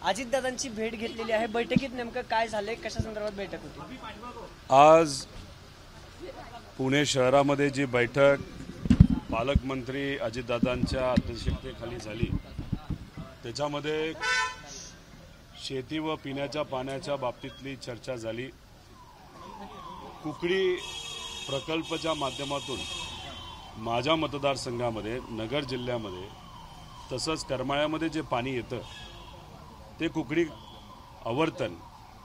अजितदादांची भेट घेतलेली आहे। बैठकीत नेमकं काय झाले, कशा संदर्भात बैठक होती? आज पुणे शहरामध्ये जी बैठक पालकमंत्री अजितदादांच्या अध्यक्षतेखाली झाली त्याच्यामध्ये शेती व पिण्याच्या पाण्याच्या बाबतीतली चर्चा झाली। कुकडी प्रकल्पाच्या माध्यमातून माझ्या मतदारसंघामध्ये नगर जिल्ह्यामध्ये तसंच करमाळ्यामध्ये जे पाणी येतं ते कुकडी आवर्तन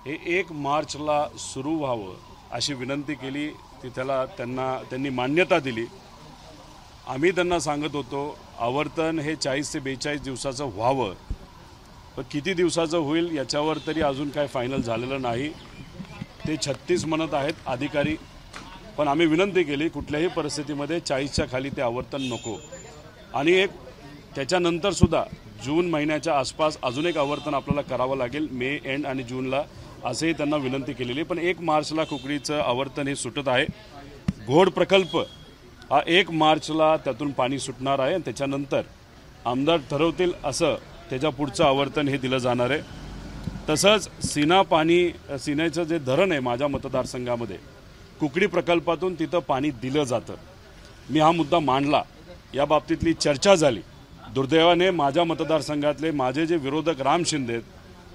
हे 1 मार्चला सुरू व्हावं अशी विनंती केली। त्यांनी मान्यता दिली। आम्ही त्यांना सांगत होतो आवर्तन हे 40 ते 42 दिवसाचं व्हावं, पण किती दिवसाचं होईल याच्यावर तरी अजून काय फायनल झालेलं नाही। ते 36 म्हणत आहेत अधिकारी, पण आम्ही विनंती केली कुठल्याही परिस्थितीमध्ये 40च्या खाली ते आवर्तन नको। आणि एक त्याच्यानंतर सुद्धा जून महिन्याच्या आसपास अजून एक आवर्तन आपल्याला करावं लागेल, मे एंड आणि जूनला, असेही त्यांना विनंती केलेली। पण 1 मार्चला कुकडीचं आवर्तन हे सुटत आहे। घोड प्रकल्प हा 1 मार्चला त्यातून पाणी सुटणार आहे आणि त्याच्यानंतर आमदार ठरवतील असं त्याच्या पुढचं आवर्तन हे दिलं जाणार आहे। तसंच सिन्याचं जे धरण आहे माझ्या मतदारसंघामध्ये कुकडी प्रकल्पातून तिथं पाणी दिलं जातं। मी हा मुद्दा मांडला, या बाबतीतली चर्चा झाली। दुर्दैवाने माझ्या मतदारसंघातले माझे जे विरोधक राम शिंदे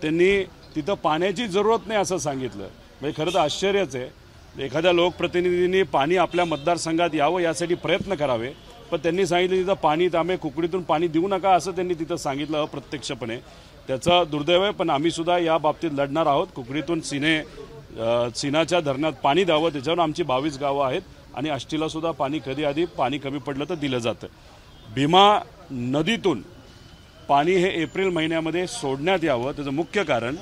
त्यांनी तिथं पाण्याची जरूरत नाही असं सांगितलं। म्हणजे खरं तर आश्चर्यच आहे, एखाद्या लोकप्रतिनिधींनी पाणी आपल्या मतदारसंघात यावं यासाठी प्रयत्न करावे, पण त्यांनी सांगितलं तिथं पाणी त्यामुळे कुकडीतून पाणी देऊ नका असं त्यांनी तिथं सांगितलं अप्रत्यक्षपणे। त्याचं दुर्दैव आहे, पण आम्ही सुद्धा या बाबतीत लढणार आहोत। कुकडीतून सिन्याच्या धरणात पाणी द्यावं, त्याच्यावर आमची 22 गावं आहेत आणि आष्टीला सुद्धा पाणी कधी आधी पाणी कमी पडलं तर दिलं जातं। भीमा नदीतून पाणी हे एप्रिल महिन्यामध्ये सोडण्यात यावं, त्याचं मुख्य कारण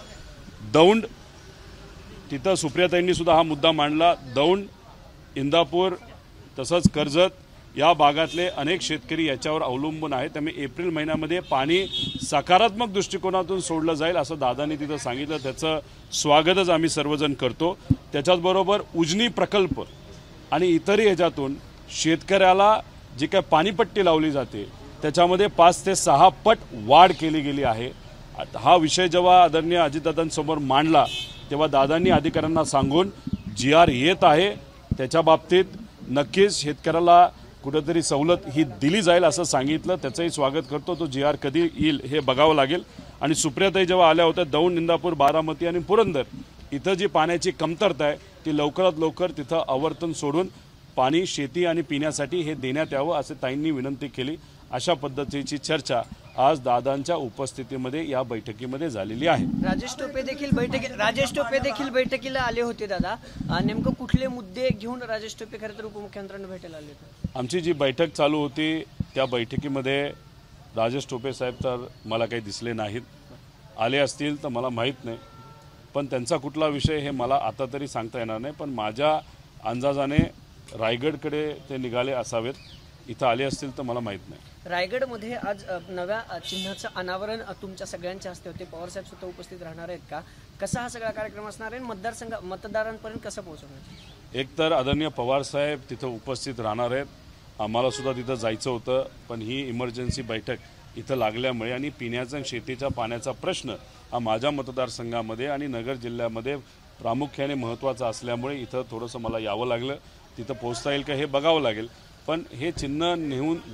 दौंड, तिथं सुप्रियाताईंनी सुद्धा हा मुद्दा मांडला। दौंड, इंदापूर तसंच कर्जत या भागातले अनेक शेतकरी याच्यावर अवलंबून आहेत, त्यामुळे एप्रिल महिन्यामध्ये पाणी सकारात्मक दृष्टिकोनातून सोडलं जाईल असं दादांनी तिथं सांगितलं। त्याचं स्वागतच आम्ही सर्वजण करतो। त्याच्याचबरोबर उजनी प्रकल्प आणि इतरही ह्याच्यातून शेतकऱ्याला जी काय पाणीपट्टी लावली जाते त्याच्यामध्ये 5 ते 6 पट वाढ केली गेली आहे। हा विषय जेव्हा आदरणीय अजितदादांसमोर मांडला तेव्हा दादांनी अधिकाऱ्यांना सांगून GR येत आहे, त्याच्या बाबतीत नक्कीच शेतकऱ्याला कुठेतरी सवलत ही दिली जाईल असं सांगितलं। त्याचंही स्वागत करतो। तो GR कधी येईल हे बघावं लागेल। आणि सुप्रियाताई जेव्हा आल्या होत्या दौंड, इंदापूर, बारामती आणि पुरंदर इथं जी पाण्याची कमतरता आहे ती लवकरात लवकर तिथं आवर्तन सोडून पाणी शेती आणि पिण्यासाठी हे देण्यात यावं असे ताईंनी विनंती केली। अशा पद्धतीची चर्चा आज दादांच्या उपस्थितीमध्ये या बैठकीमध्ये झालेली आहे। राजेश टोपे देखील बैठकीला आले होते दादा, नेमकं कुठले मुद्दे घेऊन राजेश टोपे खरं तर उपमुख्यमंत्र्यांना भेटायला आले होते? आमची जी बैठक चालू होती त्या बैठकीमध्ये राजेश टोपे साहेब तर मला काही दिसले नाहीत, आले असतील तर मला माहीत नाही, पण त्यांचा कुठला विषय हे मला आता तरी सांगता येणार नाही। पण माझ्या अंदाजाने रायगडकडे ते निघाले असावेत, इथं आले असतील तर मला माहीत नाही। रायगडमध्ये आज नव्या चिन्हाचं अनावरण तुमच्या सगळ्यांच्या हस्ते होते, पवारसाहेब सुद्धा उपस्थित राहणार आहेत का? कसा हा सगळा कार्यक्रम असणार आहे, मतदारांपर्यंत कसं पोहोचवणार? एक तर आदरणीय पवारसाहेब तिथं उपस्थित राहणार आहेत, आम्हाला सुद्धा तिथं जायचं होतं, पण ही इमर्जन्सी बैठक इथं लागल्यामुळे आणि पिण्याचा आणि शेतीच्या पाण्याचा प्रश्न हा माझ्या मतदारसंघामध्ये आणि नगर जिल्ह्यामध्ये प्रामुख्याने महत्त्वाचा असल्यामुळे इथं थोडंसं मला यावं लागलं। तिथं पोहोचता येईल का हे बघावं लागेल, पण हे चिन्ह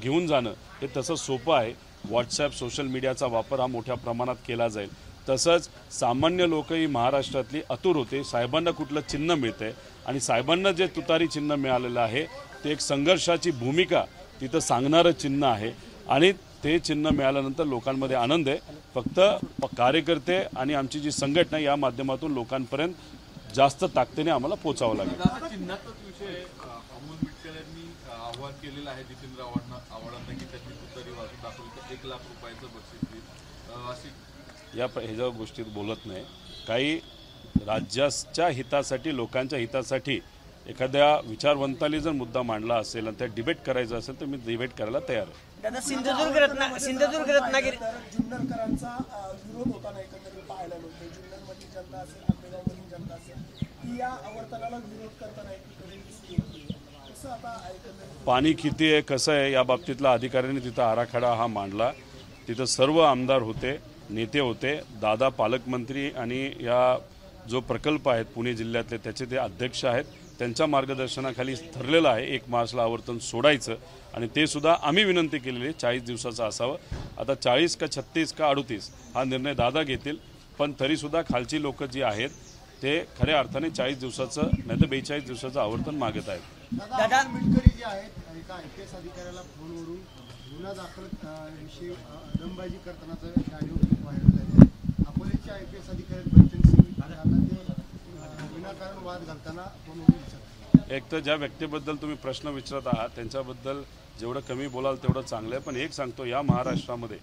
घेऊन जाणं हे तसं सोपं आहे। व्हॉट्सॲप, सोशल मीडियाचा वापर हा मोठ्या प्रमाणात केला जाईल। तसंच सामान्य लोकही महाराष्ट्रातली आतुर होते साहेबांना कुठलं चिन्ह मिळतंय, आणि साहेबांना जे तुतारी चिन्ह मिळालेलं आहे ते एक संघर्षाची भूमिका तिथं सांगणारं चिन्ह आहे आणि ते चिन्ह मिळाल्यानंतर लोकांमध्ये आनंद आहे। फक्त कार्यकर्ते आणि आमची जी संघटना या माध्यमातून लोकांपर्यंत जास्त ताकदीने आम्हाला पोहोचावं लागेल। आवाहन केलेलं आहे जितेंद्र आव्हाडांना की त्यांनी तुतारी वाजून दाखवली तर 1 लाख रुपयाचं बक्षीस देईल अशी या ह्याच्या गोष्टीत बोलत नाही। काही राज्याच्या हितासाठी, लोकांच्या हितासाठी एखाद्या विचारवंताली जर मुद्दा मांडला असेल आणि त्या डिबेट करायचं असेल तर मी डिबेट करायला तयार आहे। दादा, सिंधुदुर्ग रत्नागिरी जुन्नरकरांचा विरोध होताना एकंदरीत पाहायला मिळतो। जुन्नरमधली जनता असेल, आंबेगावमधली जनता असेल, ती या आवर्तनाला विरोध करताना पाणी किती आहे कसं आहे या बाबतीतला अधिकाऱ्यांनी तिथं आराखडा हा मांडला। तिथं सर्व आमदार होते, नेते होते. दादा पालकमंत्री आणि या जो प्रकल्प आहेत पुणे जिल्ह्यातले त्याचे ते अध्यक्ष आहेत. त्यांच्या मार्गदर्शनाखाली ठरलेलं आहे 1 मार्चला आवर्तन सोडायचं आणि ते सुद्धा आम्ही विनंती केलेली आहे 40 दिवसाचं असावं. आता 40 का 36 का 38 हा निर्णय दादा घेतील, पण तरीसुद्धा खालची लोक जी आहेत ते खऱ्या अर्थाने 40 दिवसाचं नाही तर 42 दिवसाचं आवर्तन मागत आहेत. दादा मिटकरी जे आहेत एका IPS अधिकाऱ्याला फोनवरून गुन्हा दाखल विषयी दमबाजी करतानाचं ऑडिओ क्लिप व्हायरल झाले. अकोल्याचे IPS अधिकारी बच्चन सिंग यांना ते विनाकारण वाद घालताना फोनवरून दिसत. एक तर ज्या व्यक्तीबद्दल तुम्ही प्रश्न विचारत आहात त्यांच्याबद्दल जेवढं कमी बोलाल तेवढं चांगलं आहे. पण एक सांगतो, या महाराष्ट्रामध्ये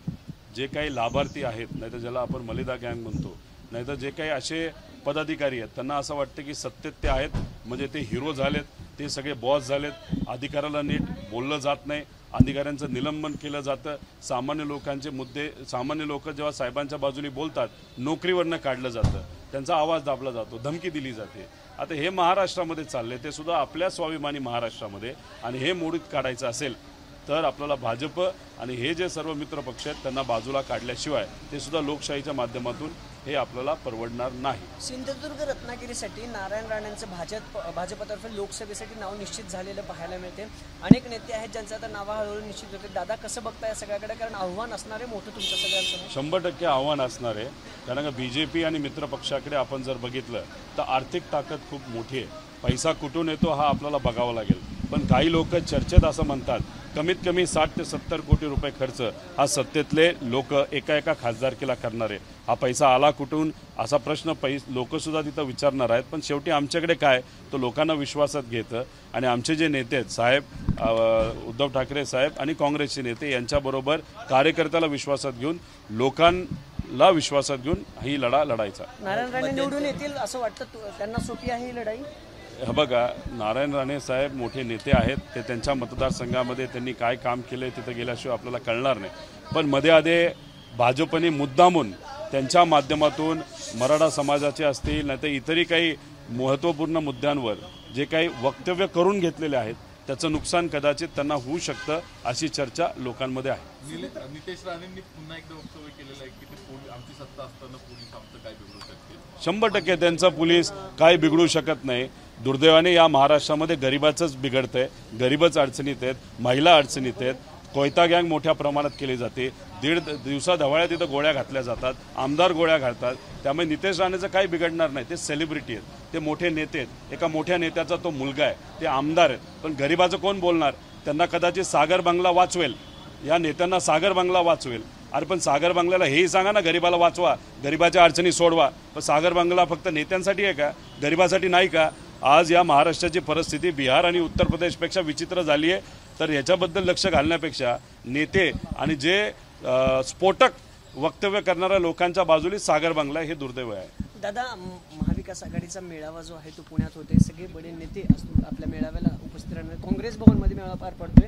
जे काही लाभार्थी आहेत, नाहीतर ज्याला आपण मलिदा गँग म्हणतो, नाहीतर जे काही असे पदाधिकारी आहेत त्यांना असं वाटतं की सत्तेत ते आहेत म्हणजे ते हिरो झालेत, ते सगळे बॉस झालेत, अधिकाऱ्याला नीट बोललं जात नाही, अधिकाऱ्यांचं निलंबन केलं जातं, सामान्य लोकांचे मुद्दे, सामान्य लोक जेव्हा साहेबांच्या बाजूने बोलतात नोकरीवरनं काढलं जातं, त्यांचा आवाज दाबला जातो, धमकी दिली जाते. आता हे महाराष्ट्रामध्ये चालले, ते सुद्धा आपल्या स्वाभिमानी महाराष्ट्रामध्ये, आणि हे मोडीत काढायचं असेल तर आपल्याला भाजप आणि हे जे सर्व मित्रपक्ष आहेत त्यांना बाजूला काढल्याशिवाय ते सुद्धा लोकशाहीच्या माध्यमातून हे आपल्याला परवडणार नाही. सिंधुदुर्ग रत्नागिरीसाठी नारायण राणेंचं भाजपतर्फे लोकसभेसाठी नाव निश्चित झालेलं पाहायला मिळते. अनेक नेते आहेत ज्यांचं आता नाव हळूहळू निश्चित होते. दादा कसं बघताय या सगळ्याकडे, कारण आव्हान असणारे मोठं तुमच्या सगळ्यांसमोर? 100% आव्हान असणार आहे, कारण का BJP आणि मित्रपक्षाकडे आपण जर बघितलं तर आर्थिक ताकद खूप मोठी आहे. पैसा कुठून येतो हा आपल्याला बघावा लागेल. पण काही लोक चर्चेत असं म्हणतात कमीत कमी 60 ते 70 कोटी रुपये खर्च हा सत्तेतले लोक एका खासदारकीला करणार आहे. हा पैसा आला कुठून असा प्रश्न लोकसुद्धा तिथं विचारणार आहेत. पण शेवटी आमच्याकडे काय, तो लोकांना विश्वासात घेतं आणि आमचे जे नेते आहेत साहेब, उद्धव ठाकरे साहेब आणि काँग्रेसचे नेते यांच्याबरोबर कार्यकर्त्याला विश्वासात घेऊन, लोकांना विश्वासात घेऊन ही लढा लढायचा. नारायण राणे निवडून येतील असं वाटतं? त्यांना सोपी आहे ही लढाई? हे बघा, नारायण राणे साहेब मोठे नेते आहेत, ते त्यांच्या मतदारसंघामध्ये त्यांनी काय काम केलं आहे तिथं गेल्याशिवाय आपल्याला कळणार नाही. पण मध्ये आधे भाजपने मुद्दामून त्यांच्या माध्यमातून मराठा समाजाचे असतील नाहीतर इतरही काही महत्त्वपूर्ण मुद्द्यांवर जे काही वक्तव्य करून घेतलेले आहेत त्याचं नुकसान कदाचित त्यांना होऊ शकतं अशी चर्चा लोकांमध्ये आहे. नितेश राणेंनी पुन्हा एकदा वक्तव्य केलेलं आहे की ते आमची सत्ता असताना पोलीस आमचं काय बिघडू शकते. 100% त्यांचा पोलीस काय बिघडू शकत नाही. दुर्दैवाने या महाराष्ट्रामध्ये गरिबाचंच बिघडतंय, गरीबच अडचणीत आहेत, महिला अडचणीत आहेत, कोयता गँग मोठ्या प्रमाणात केली जाते, 1.5 दिवसाढवळ्या तिथं गोळ्या घातल्या जातात, आमदार गोळ्या घालतात. त्यामुळे नितेश राणेचं काही बिघडणार नाही. ते सेलिब्रिटी आहेत, ते मोठे नेते आहेत, एका मोठ्या नेत्याचा तो मुलगा आहे, ते आमदार आहेत. पण गरिबाचं कोण बोलणार? त्यांना कदाचित सागर बंगला वाचवेल, या नेत्यांना सागर बंगला वाचवेल. अरे पण सागर बंगल्याला हेही सांगा ना, गरिबाला वाचवा, गरिबाच्या अडचणी सोडवा. पण सागर बंगला फक्त नेत्यांसाठी आहे का, गरिबासाठी नाही का? आज या महाराष्ट्राची परिस्थिती बिहार आणि उत्तर प्रदेशपेक्षा विचित्र झाली आहे. तर याच्याबद्दल लक्ष घालण्यापेक्षा नेते आणि जे स्फोटक वक्तव्य करणाऱ्या लोकांच्या बाजूने सागर बंगला हे दुर्दैव आहे. दादा, महाविकास आघाडीचा मेळावा जो आहे तो पुण्यात होते, सगळे बडे नेते आपल्या मेळाव्याला उपस्थित राहणार. काँग्रेस भवनमध्ये मेळावा पार पडतोय.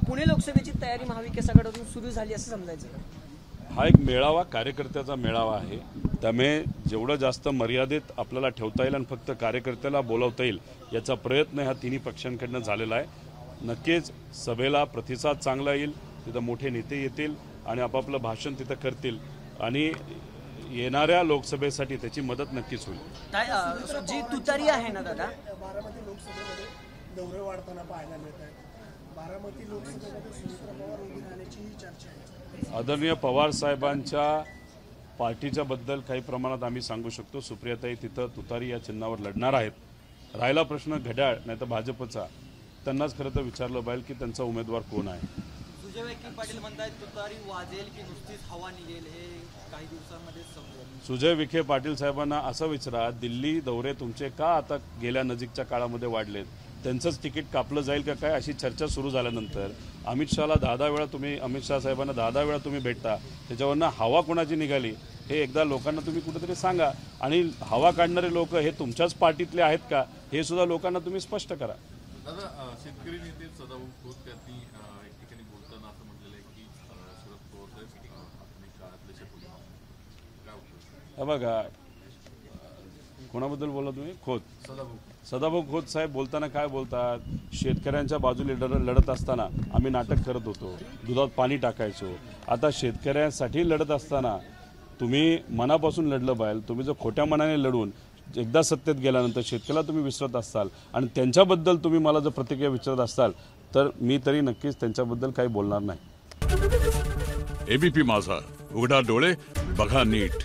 पुणे लोकसभेची तयारी महाविकास आघाडीतून सुरू झाली असं समजायचं? हा एक मेळावा कार्यकर्त्याचा मेळावा आहे, त्यामुळे जेवढं जास्त मर्यादित आपल्याला ठेवता येईल आणि फक्त कार्यकर्त्याला बोलावता येईल याचा प्रयत्न ह्या तिन्ही पक्षांकडनं झालेला आहे. नक्कीच सभेला प्रतिसाद चांगला येईल, तिथं मोठे नेते येतील आणि आपापलं भाषण तिथं करतील आणि येणाऱ्या लोकसभेसाठी त्याची मदत नक्कीच होईल. जी तुतारी आहे ना दादा, बारामती लोकसभेमध्ये दौरे वाढताना पाहायला मिळत आहेत. बारामती लोकसभेमध्ये सुमित्रा पवार उभी राहण्याची चर्चा आहे. आदरणीय पवार साहेबांच्या पार्टीच्या बद्दल काही प्रमाणात आम्ही सांगू शकतो. सुप्रियाताई तिथं तुतारी या चिन्हावर लढणार आहेत. राहिला प्रश्न घड्याळ नाही तर भाजपचा, त्यांनाच खरं तर विचारलं पाहिजे की त्यांचा उमेदवार कोण आहे. सुजय विखे पाटील म्हणतात तुतारी वाजेल की नुसतीच हवा निघेल, हे काही दिवसांमध्ये समजेल. सुजय विखे पाटील साहेबांना असं विचारा, दिल्ली दौरे तुमचे का आता गेल्या नजीकच्या काळामध्ये वाढलेत, त्यांचंच तिकीट कापलं जाईल का काय अशी चर्चा सुरू झाल्यानंतर अमित शहाला 10 वेळा तुम्ही, अमित शहा साहेबांना 10 वेळा तुम्ही भेटता, त्याच्यावरनं हवा कोणाची निघाली हे एकदा लोकांना तुम्ही कुठेतरी सांगा. आणि हवा काढणारे लोक हे तुमच्याच पार्टीतले आहेत का हे सुद्धा लोकांना तुम्ही स्पष्ट करा. दादा, शेतकरी नेते सदाभाऊ खोत यांनी एक ठिकाणी बोलताना असं म्हटलेलं आहे की शरद पवार आधुनिक काळातले शेतकरी काय होतं? हे बघा, कोणाबद्दल बोला तुम्ही? खोत, सदाभाऊ खोत साहेब बोलताना काय बोलतात? शेतकऱ्यांच्या बाजूने लढत असताना आम्ही नाटक करत होतो, दुधात पाणी टाकायचो. आता शेतकऱ्यांसाठी लढत असताना तुम्ही मनापासून लढलं पाहिजे. तुम्ही जर खोट्या मनाने लढून एकदा सत्तेत गेल्यानंतर शेतकऱ्याला तुम्ही विसरत असाल आणि त्यांच्याबद्दल तुम्ही मला जर प्रतिक्रिया विचारत असाल तर मी तरी नक्कीच त्यांच्याबद्दल काही बोलणार नाही. एबीपी माझा, उघडा डोळे बघा नीट.